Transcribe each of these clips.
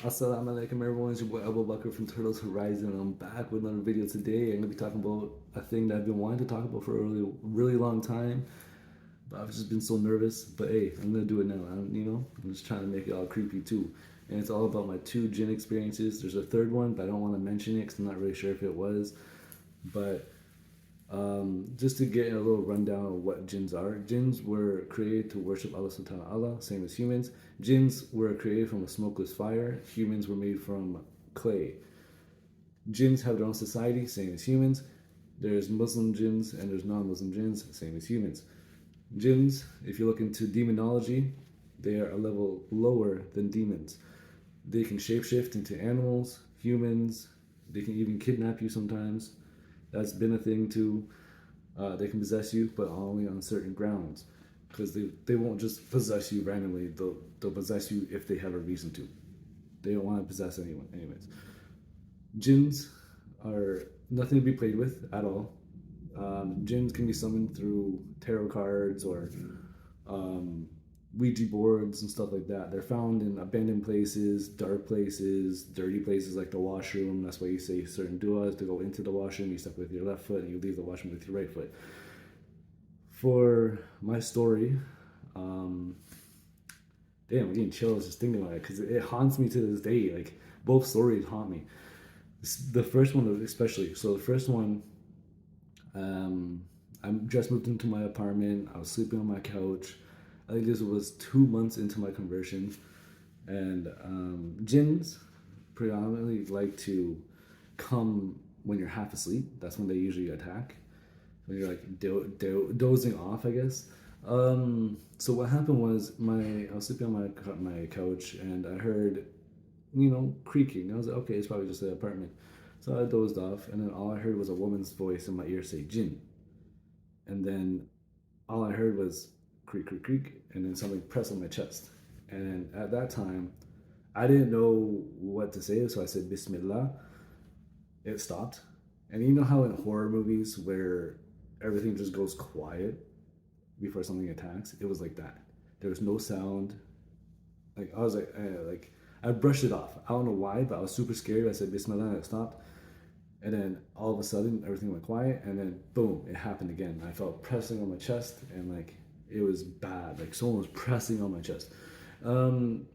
Assalamu alaikum everyone, it's your boy Abu Bakr from Turtles Horizon. I'm back with another video today. I'm going to be talking about a thing that I've been wanting to talk about for a really long time, but I've just been so nervous. But hey, I'm going to do it now. I'm just trying to make it all creepy too. And it's all about my two Jinn experiences. There's a third one, but I don't want to mention it because I'm not really sure if it was. But just to get a little rundown of what jinns are. Jinns were created to worship Allah subhanahu wa ta'ala, same as humans. Jinns were created from a smokeless fire. Humans were made from clay. Jinns have their own society, same as humans. There's Muslim jinns and there's non-Muslim jinns, same as humans. Jinns, if you look into demonology, they are a level lower than demons. They can shapeshift into animals, humans. They can even kidnap you sometimes. That's been a thing too. They can possess you, but only on certain grounds. Because they won't just possess you randomly. They'll possess you if they have a reason to. They don't want to possess anyone. Anyways, jinns are nothing to be played with at all. Jinns can be summoned through tarot cards or Ouija boards and stuff like that. They're found in abandoned places, dark places, dirty places like the washroom. That's why you say certain du'as to go into the washroom. You step with your left foot and you leave the washroom with your right foot. For my story, damn, I'm getting chills just thinking about it because it haunts me to this day. Like, both stories haunt me. The first one especially. So the first one, I just moved into my apartment. I was sleeping on my couch. I think this was 2 months into my conversion, and jinns predominantly like to come when you're half asleep. That's when they usually attack. When you're like dozing off, I guess. So what happened was I was sleeping on my couch and I heard, creaking. I was like, okay, it's probably just the apartment. So I dozed off, and then all I heard was a woman's voice in my ear say "Jinn," and then all I heard was creak, creak, creak, and then something pressed on my chest. And at that time, I didn't know what to say, so I said Bismillah. It stopped. And you know how in horror movies where everything just goes quiet before something attacks? It was like that. There was no sound. Like I was like I brushed it off. I don't know why, but I was super scared. I said Bismillah and it stopped. And then all of a sudden everything went quiet, and then boom, it happened again. I felt pressing on my chest, and like it was bad. Like someone was pressing on my chest. And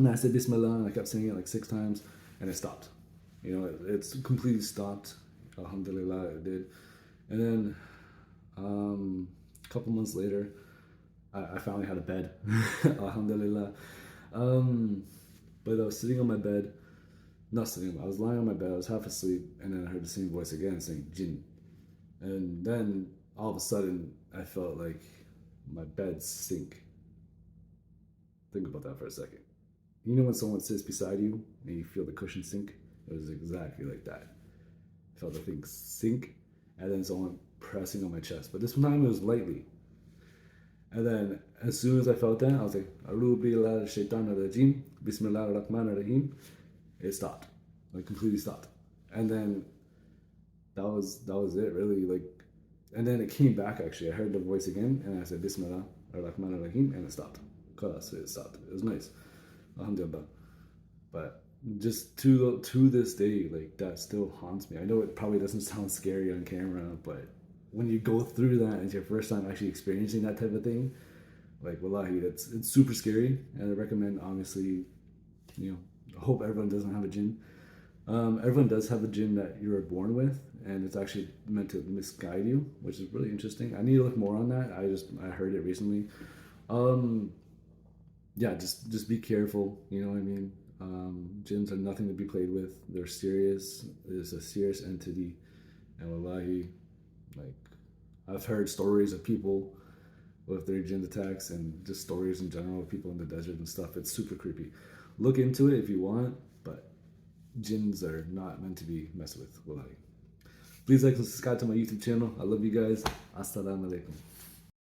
I said Bismillah, and I kept saying it like 6 times, and it stopped. It's completely stopped. Alhamdulillah, it did. And then a couple months later, I finally had a bed. Alhamdulillah. But I was sitting on my bed, not sitting, I was lying on my bed, I was half asleep, and then I heard the same voice again saying Jinn. And then all of a sudden, I felt like my bed sink. Think about that for a second. You know when someone sits beside you and you feel the cushion sink? It was exactly like that. I felt the thing sink, and then someone pressing on my chest. But this time it was lightly. And then as soon as I felt that, I was like, A'udhu billahi shaitanir rajim, Bismillahir rahmanir rahim. It stopped. Like completely stopped. And then that was it really. Like, and then it came back actually. I heard the voice again and I said Bismillah ar-Rahman ar-Rahim, and it stopped. Khalas, it stopped. It was nice. Alhamdulillah. But just to this day, like that still haunts me. I know it probably doesn't sound scary on camera, but when you go through that and it's your first time actually experiencing that type of thing, like wallahi, it's super scary. And I recommend, honestly, I hope everyone doesn't have a jinn. Everyone does have a jinn that you were born with, and it's actually meant to misguide you, which is really interesting. I need to look more on that. I heard it recently. Yeah, just be careful. You know what I mean? Jinns are nothing to be played with. They're serious. It's a serious entity, and wallahi, like I've heard stories of people with their jinn attacks, and just stories in general of people in the desert and stuff. It's super creepy. Look into it if you want, but jinns are not meant to be messed with. Wallahi. Please like and subscribe to my YouTube channel. I love you guys. Assalamu alaikum.